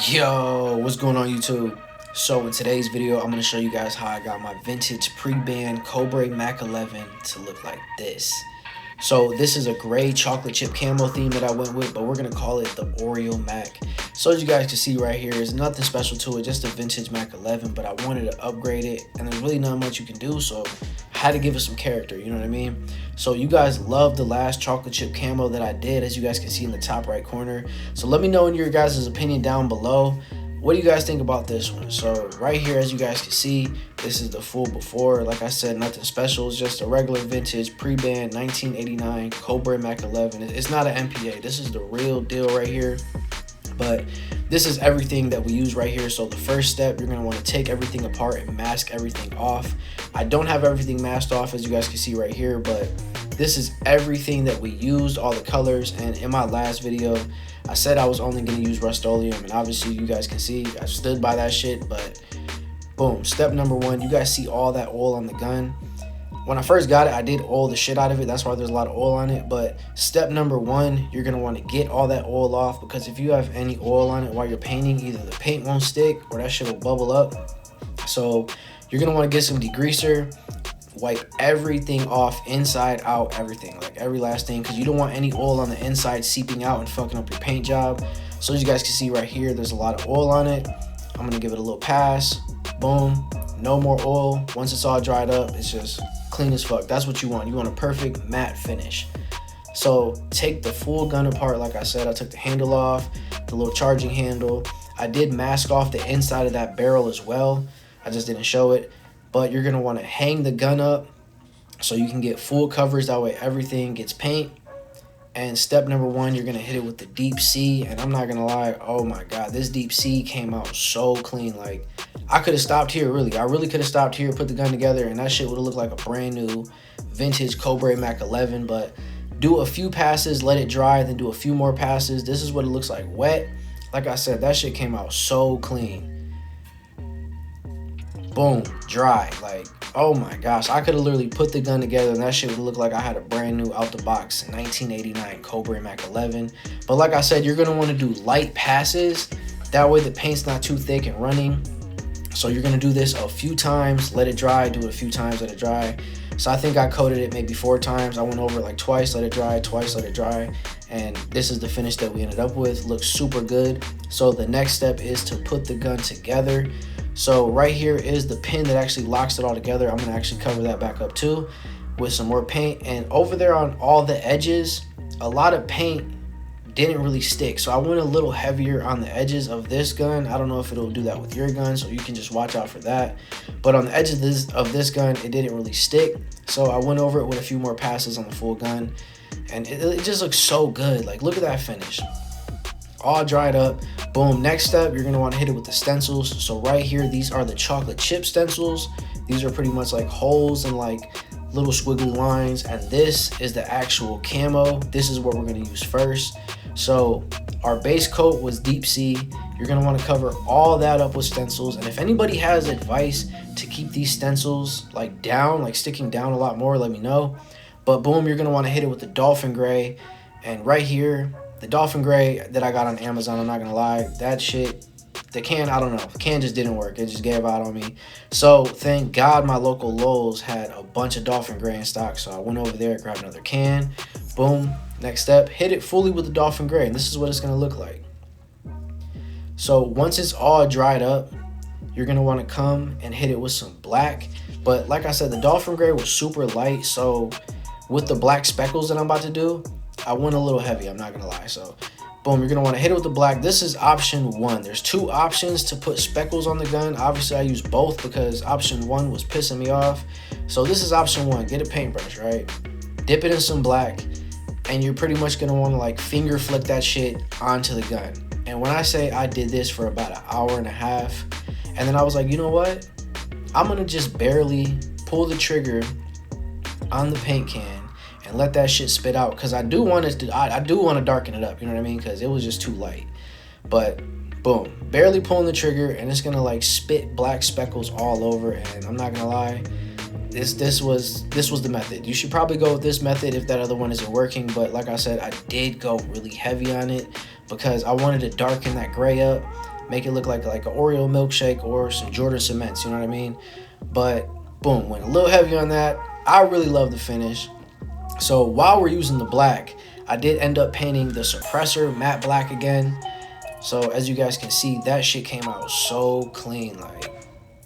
Yo, what's going on YouTube? So in today's video, I'm going to show you guys how I got my vintage pre-band Cobray MAC-11 to look like this. So this is a gray chocolate chip camo theme that I went with, but we're going to call it the Oreo Mac. So as you guys can see right here, there's nothing special to it, just a vintage MAC-11, but I wanted to upgrade it, and there's really not much you can do, so I had to give it some character, you know what I mean? So you guys love the last chocolate chip camo that I did, as you guys can see in the top right corner. So let me know in your guys' opinion down below. What do you guys think about this one? So right here, as you guys can see, this is the full before. Like I said, nothing special. It's just a regular vintage pre-band 1989 Cobray MAC-11. It's not an MPA. This is the real deal right here. But this is everything that we use right here. So the first step, you're going to want to take everything apart and mask everything off. I don't have everything masked off, as you guys can see right here, but this is everything that we used, all the colors. And in my last video, I said I was only going to use Rust-Oleum, and obviously you guys can see I stood by that shit. But boom, step number one, you guys see all that oil on the gun. When I first got it, I did oil the shit out of it. That's why there's a lot of oil on it. But step number one, you're going to want to get all that oil off, because if you have any oil on it while you're painting, either the paint won't stick or that shit will bubble up. So you're going to want to get some degreaser, wipe everything off, inside out, everything, like every last thing, because you don't want any oil on the inside seeping out and fucking up your paint job. So as you guys can see right here, there's a lot of oil on it. I'm going to give it a little pass. Boom. No more oil. Once it's all dried up, it's just clean as fuck. That's what you want. You want a perfect matte finish. So take the full gun apart. Like I said, I took the handle off, the little charging handle. I did mask off the inside of that barrel as well. I just didn't show it. But you're going to want to hang the gun up so you can get full coverage. That way everything gets paint. And step number one, you're going to hit it with the deep C. And I'm not going to lie, oh my God, this deep C came out so clean. Like, I could have stopped here, really. I really could have stopped here, put the gun together, and that shit would have looked like a brand new vintage Cobray MAC-11. But do a few passes, let it dry, then do a few more passes. This is what it looks like wet. Like I said, that shit came out so clean. Boom, dry. Like, oh my gosh, I could have literally put the gun together and that shit would look like I had a brand new out the box 1989 Cobray MAC-11. But like I said, you're going to want to do light passes. That way the paint's not too thick and running. So you're going to do this a few times, let it dry, do it a few times, let it dry. So I think I coated it maybe 4 times. I went over it like twice, let it dry, twice, let it dry. And this is the finish that we ended up with. Looks super good. So the next step is to put the gun together. So right here is the pin that actually locks it all together. I'm going to actually cover that back up too with some more paint. And over there on all the edges, a lot of paint didn't really stick. So I went a little heavier on the edges of this gun. I don't know if it'll do that with your gun, so you can just watch out for that. But on the edges of this gun, it didn't really stick. So I went over it with a few more passes on the full gun. And it just looks so good. Like, look at that finish. All dried up. Boom. Next step, you're going to want to hit it with the stencils. So right here, these are the chocolate chip stencils. These are pretty much like holes and like little squiggly lines. And this is the actual camo. This is what we're going to use first. So our base coat was deep C. You're going to want to cover all that up with stencils. And if anybody has advice to keep these stencils like down, like sticking down a lot more, let me know. But boom, you're going to want to hit it with the dolphin gray. And right here, the dolphin gray that I got on Amazon, I'm not going to lie, that shit, the can, I don't know. The can just didn't work. It just gave out on me. So thank God my local Lowe's had a bunch of dolphin gray in stock. So I went over there, grabbed another can. Boom. Next step, hit it fully with the dolphin gray. And this is what it's going to look like. So once it's all dried up, you're going to want to come and hit it with some black. But like I said, the dolphin gray was super light. So with the black speckles that I'm about to do, I went a little heavy, I'm not going to lie. So boom, you're going to want to hit it with the black. This is option 1. There's 2 options to put speckles on the gun. Obviously, I used both because option 1 was pissing me off. So this is option 1. Get a paintbrush, right? Dip it in some black. And you're pretty much going to want to like finger flick that shit onto the gun. And when I say I did this for about an hour and a half, and then I was like, you know what? I'm going to just barely pull the trigger on the paint can and let that shit spit out, because I do want to darken it up, you know what I mean, because it was just too light. But boom, barely pulling the trigger, and it's gonna like spit black speckles all over. And I'm not gonna lie, this was the method. You should probably go with this method if that other one isn't working. But like I said, I did go really heavy on it because I wanted to darken that gray up. make it look like an Oreo milkshake or some Jordan cements, you know what I mean? But boom, went a little heavy on that. I really love the finish. So while we're using the black, I did end up painting the suppressor matte black again. So as you guys can see, that shit came out so clean. Like,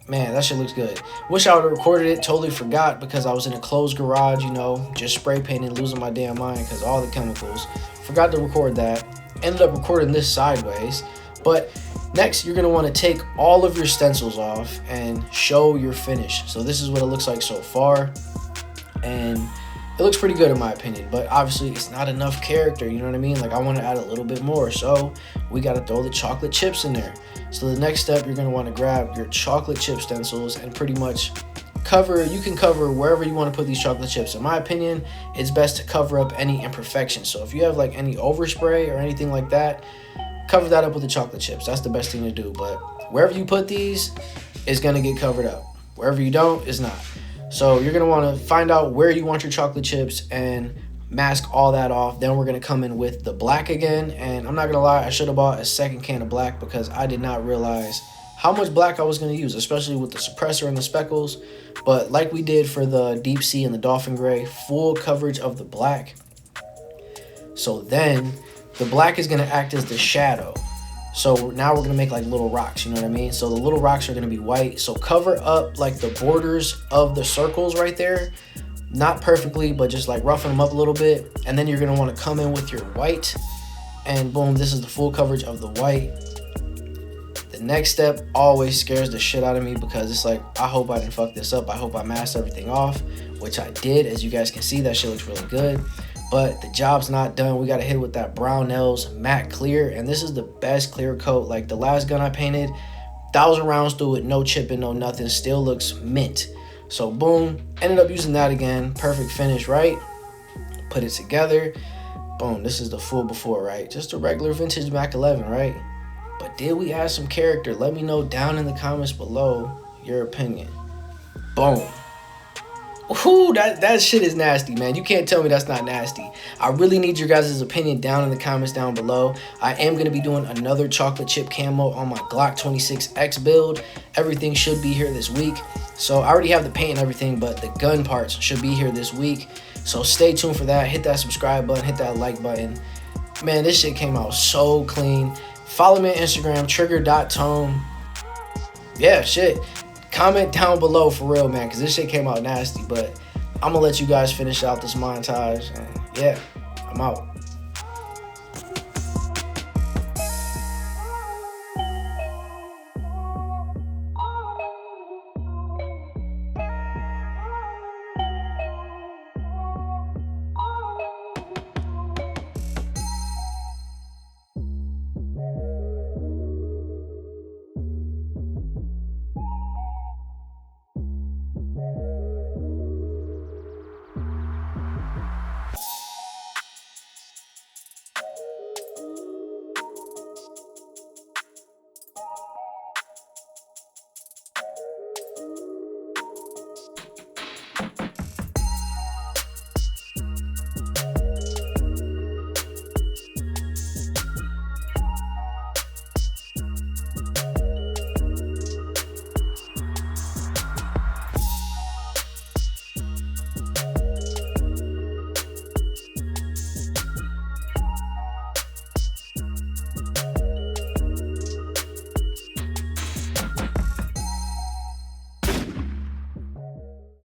man, that shit looks good. Wish I would have recorded it. Totally forgot because I was in a closed garage, you know, just spray painting, losing my damn mind because all the chemicals. Forgot to record that. Ended up recording this sideways. But next, you're going to want to take all of your stencils off and show your finish. So this is what it looks like so far. And it looks pretty good in my opinion, but obviously it's not enough character, you know what I mean? Like, I want to add a little bit more, so we got to throw the chocolate chips in there. So the next step, you're going to want to grab your chocolate chip stencils and pretty much you can cover wherever you want to put these chocolate chips. In my opinion, it's best to cover up any imperfections. So if you have like any overspray or anything like that, cover that up with the chocolate chips. That's the best thing to do. But wherever you put these, it's going to get covered up. Wherever you don't, it's not. So you're going to want to find out where you want your chocolate chips and mask all that off. Then we're going to come in with the black again. And I'm not going to lie, I should have bought a second can of black because I did not realize how much black I was going to use, especially with the suppressor and the speckles. But like we did for the deep sea and the dolphin gray, full coverage of the black. So then the black is going to act as the shadow. So now we're going to make like little rocks, you know what I mean? So the little rocks are going to be white. So cover up like the borders of the circles right there. Not perfectly, but just like roughing them up a little bit. And then you're going to want to come in with your white. And boom, this is the full coverage of the white. The next step always scares the shit out of me because it's like, I hope I didn't fuck this up. I hope I masked everything off, which I did. As you guys can see, that shit looks really good. But the job's not done. We got to hit it with that Brownells matte clear. And this is the best clear coat. Like the last gun I painted, 1,000 rounds through it, no chipping, no nothing. Still looks mint. So boom, ended up using that again. Perfect finish, right? Put it together. Boom, this is the full before, right? Just a regular vintage MAC-11, right? But did we add some character? Let me know down in the comments below your opinion. Boom. Ooh, that shit is nasty, man. You can't tell me that's not nasty. I really need your guys' opinion down in the comments down below. I am going to be doing another chocolate chip camo on my Glock 26X build. Everything should be here this week. So I already have the paint and everything, but the gun parts should be here this week. So stay tuned for that. Hit that subscribe button. Hit that like button. Man, this shit came out so clean. Follow me on Instagram, trigger.tone. Yeah, shit. Comment down below for real, man, because this shit came out nasty. But I'm going to let you guys finish out this montage. And yeah, I'm out.